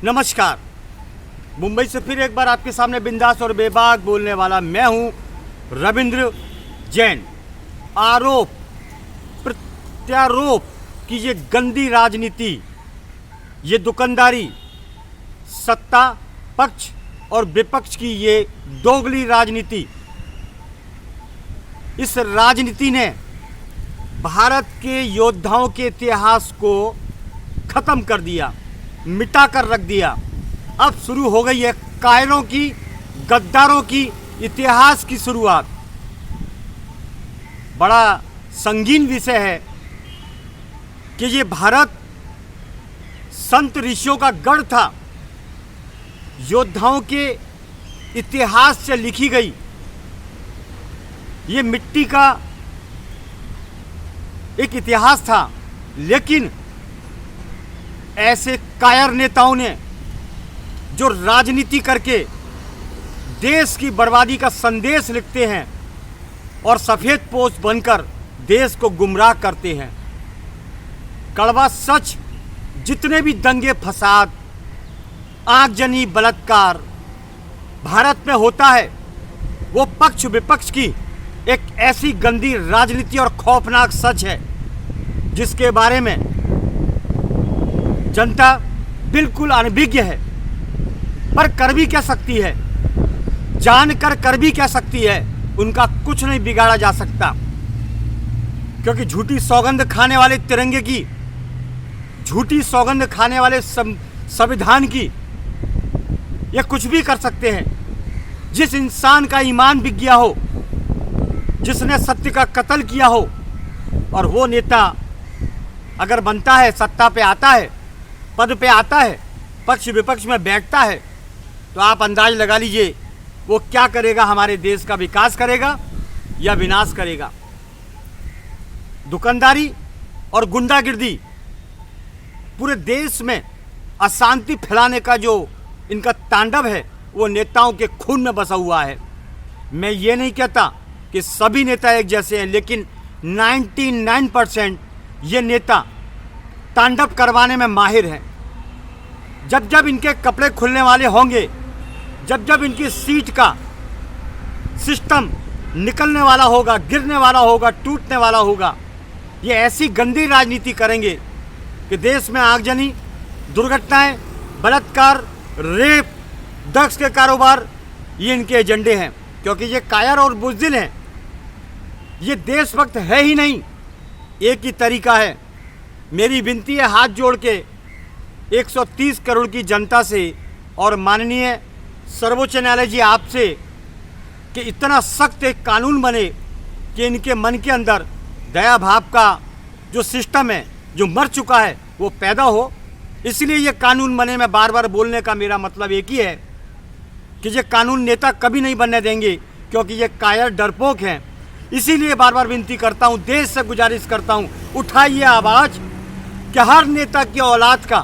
नमस्कार। मुंबई से फिर एक बार आपके सामने बिंदास और बेबाक बोलने वाला मैं हूं रविंद्र जैन। आरोप प्रत्यारोप की ये गंदी राजनीति, ये दुकानदारी, सत्ता पक्ष और विपक्ष की ये दोगली राजनीति, इस राजनीति ने भारत के योद्धाओं के इतिहास को खत्म कर दिया, मिटा कर रख दिया। अब शुरू हो गई है कायरों की, गद्दारों की इतिहास की शुरुआत। बड़ा संगीन विषय है कि ये भारत संत ऋषियों का गढ़ था, योद्धाओं के इतिहास से लिखी गई ये मिट्टी का एक इतिहास था। लेकिन ऐसे कायर नेताओं ने जो राजनीति करके देश की बर्बादी का संदेश लिखते हैं और सफ़ेद पोश बनकर देश को गुमराह करते हैं। कड़वा सच, जितने भी दंगे फसाद, आगजनी, बलात्कार भारत में होता है, वो पक्ष विपक्ष की एक ऐसी गंदी राजनीति और खौफनाक सच है जिसके बारे में जनता बिल्कुल अनभिज्ञ है। पर कर भी क्या सकती है, जानकर कर भी क्या सकती है, उनका कुछ नहीं बिगाड़ा जा सकता। क्योंकि झूठी सौगंध खाने वाले तिरंगे की, झूठी सौगंध खाने वाले संविधान की ये कुछ भी कर सकते हैं। जिस इंसान का ईमान बिक गया हो, जिसने सत्य का कत्ल किया हो, और वो नेता अगर बनता है, सत्ता पे आता है, पद पे आता है, पक्ष विपक्ष में बैठता है, तो आप अंदाज लगा लीजिए वो क्या करेगा। हमारे देश का विकास करेगा या विनाश करेगा। दुकानदारी और गुंडागिर्दी, पूरे देश में अशांति फैलाने का जो इनका तांडव है, वो नेताओं के खून में बसा हुआ है। मैं ये नहीं कहता कि सभी नेता एक जैसे हैं, लेकिन 99% ये नेता तांडव करवाने में माहिर हैं। जब जब इनके कपड़े खुलने वाले होंगे, जब जब इनकी सीट का सिस्टम निकलने वाला होगा, गिरने वाला होगा, टूटने वाला होगा, ये ऐसी गंदी राजनीति करेंगे कि देश में आगजनी, दुर्घटनाएं, बलात्कार, रेप, ड्रग्स के कारोबार, ये इनके एजेंडे हैं। क्योंकि ये कायर और बुज़दिल हैं, ये देशभक्त है ही नहीं। एक ही तरीका है, मेरी विनती है हाथ जोड़ के 130 करोड़ की जनता से और माननीय सर्वोच्च न्यायालय जी आपसे, कि इतना सख्त एक कानून बने कि इनके मन के अंदर दया भाव का जो सिस्टम है, जो मर चुका है, वो पैदा हो। इसलिए ये कानून बने। मैं बार बार बोलने का मेरा मतलब एक ही है कि ये कानून नेता कभी नहीं बनने देंगे, क्योंकि ये कायर डरपोक हैं। इसीलिए बार बार विनती करता हूँ, देश से गुजारिश करता हूँ, उठाइए आवाज़ कि हर नेता की औलाद का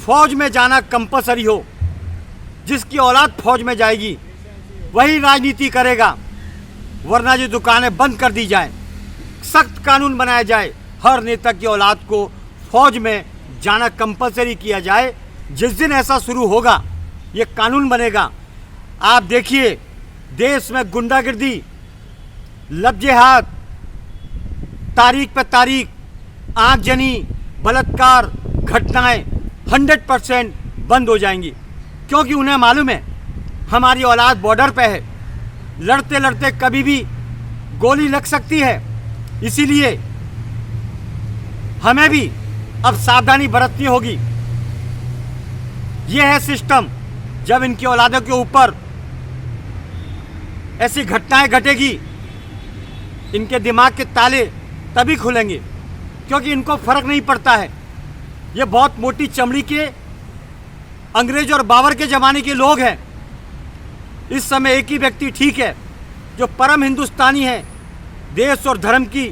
फौज में जाना कंपलसरी हो। जिसकी औलाद फौज में जाएगी वही राजनीति करेगा, वरना ये दुकानें बंद कर दी जाए, सख्त कानून बनाया जाए, हर नेता की औलाद को फौज में जाना कंपलसरी किया जाए। जिस दिन ऐसा शुरू होगा, ये कानून बनेगा, आप देखिए देश में गुंडागिर्दी, लफ्ज़े हाथ, तारीख पे तारीख, आगजनी, बलात्कार घटनाएं 100% बंद हो जाएंगी। क्योंकि उन्हें मालूम है हमारी औलाद बॉर्डर पे है, लड़ते लड़ते कभी भी गोली लग सकती है। इसीलिए हमें भी अब सावधानी बरतनी होगी। यह है सिस्टम। जब इनकी औलादों के ऊपर ऐसी घटनाएं घटेगी, इनके दिमाग के ताले तभी खुलेंगे, क्योंकि इनको फर्क नहीं पड़ता है। ये बहुत मोटी चमड़ी के अंग्रेज और बाबर के ज़माने के लोग हैं। इस समय एक ही व्यक्ति ठीक है जो परम हिंदुस्तानी है, देश और धर्म की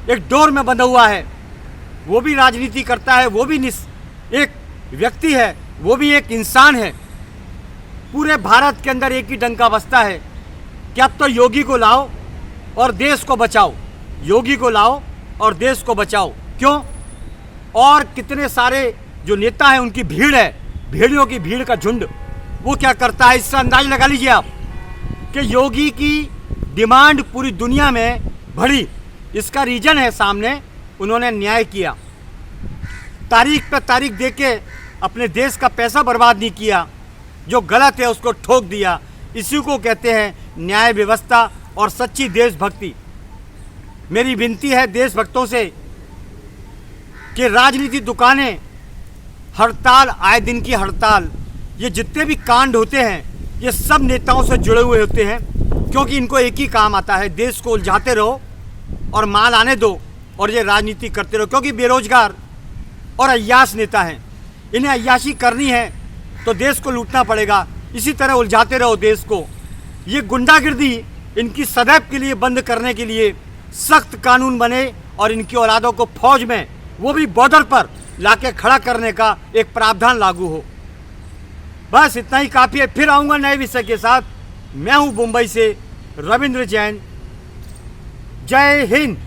एक डोर में बंधा हुआ है। वो भी राजनीति करता है, वो भी एक व्यक्ति है, वो भी एक इंसान है। पूरे भारत के अंदर एक ही डंका बजता है कि अब तो योगी को लाओ और देश को बचाओ, योगी को लाओ और देश को बचाओ। क्यों? और कितने सारे जो नेता है उनकी भीड़ है, भेड़ियों की भीड़ का झुंड, वो क्या करता है इससे अंदाज लगा लीजिए आप कि योगी की डिमांड पूरी दुनिया में बढ़ी। इसका रीजन है सामने, उन्होंने न्याय किया, तारीख पे तारीख दे के अपने देश का पैसा बर्बाद नहीं किया, जो गलत है उसको ठोक दिया। इसी को कहते हैं न्याय व्यवस्था और सच्ची देशभक्ति। मेरी विनती है देशभक्तों से कि राजनीति दुकानें, हड़ताल, आए दिन की हड़ताल, ये जितने भी कांड होते हैं ये सब नेताओं से जुड़े हुए होते हैं, क्योंकि इनको एक ही काम आता है, देश को उलझाते रहो और माल आने दो और ये राजनीति करते रहो। क्योंकि बेरोजगार और अय्याश नेता हैं, इन्हें अय्याशी करनी है तो देश को लूटना पड़ेगा, इसी तरह उलझाते रहो देश को। ये गुंडागिर्दी इनकी सदैव के लिए बंद करने के लिए सख्त कानून बने और इनकी औलादों को फौज में, वो भी बॉर्डर पर लाके खड़ा करने का एक प्रावधान लागू हो। बस इतना ही काफ़ी है। फिर आऊँगा नए विषय के साथ। मैं हूँ मुंबई से रविंद्र जैन। जय हिंद।